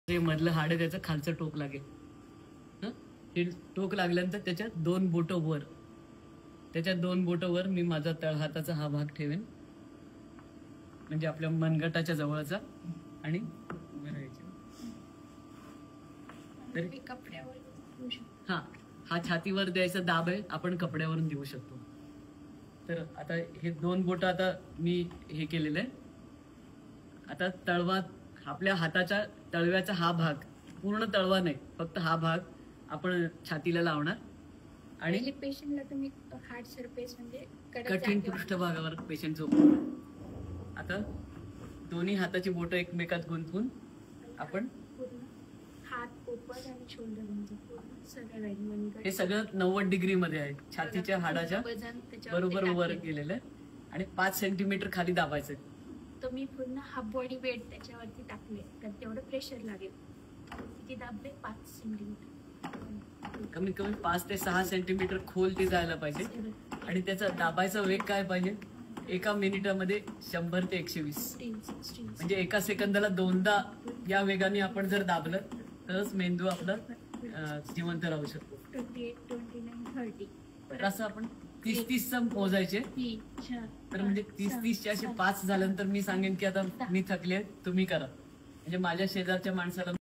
जे मधलं हाड आहे त्याचं खालचं टोक लागेल. हे टोक लागल्यानंतर त्याच्यात 2 बोटं वर, त्याच्यात 2 बोटं वर मी माझा तळहाताचा हा भाग ठेवेन, म्हणजे आपल्या मनगटाच्या जवळचा, आणि उभे राहायचे. हा हा छातीवर द्यायचा दाब आहे, आपण कपड्यावरून देऊ शकतो. तर आता हे 2 बोटं आता मी हे केलेलं आहे. आता तळवा आपल्या हाताच्या तळव्याचा हा भाग, पूर्ण तळवा नाही, फक्त हा भाग आपण छातीला लावणार. आणि पेशंटला तुम्ही हार्ड सरफेस म्हणजे कठीण पृष्ठभागावर पेशंट झोपतो. आता दोन्ही हाताची बोटं एकमेकात गुंतवून आपण हात पोपट आणि शोल्डर सगळं हे सगळं 90 डिग्री मध्ये आहे. छातीच्या हाडाच्या बरोबर वर गेलेलं आहे आणि 5 सेंटीमीटर खाली दाबायचं. तर मी पूर्ण हाफ बॉडी वेट त्याच्यावरती टाकले, तर तेवढं प्रेशर लागेल. किती दाबले? 5 सेंटीमीटर. कमीत कमी 5 ते 6 सेंटीमीटर खोल ते जायला पाहिजे. आणि त्याचा दाबायचा वेग काय पाहिजे? एका मिनिटामध्ये 100 ते 120, म्हणजे एका सेकंदाला 2दा या वेगाने आपण जर दाबलं तरच मेंदू आपला जिवंत राहू शकतो. 28, 29, 30. तर असं आपण 30-30 मोजायचे. तर म्हणजे 30-30चे असे 5 झाल्यानंतर मी सांगेन की आता मी थकले, तुम्ही करा. म्हणजे माझ्या शेजारच्या माणसाला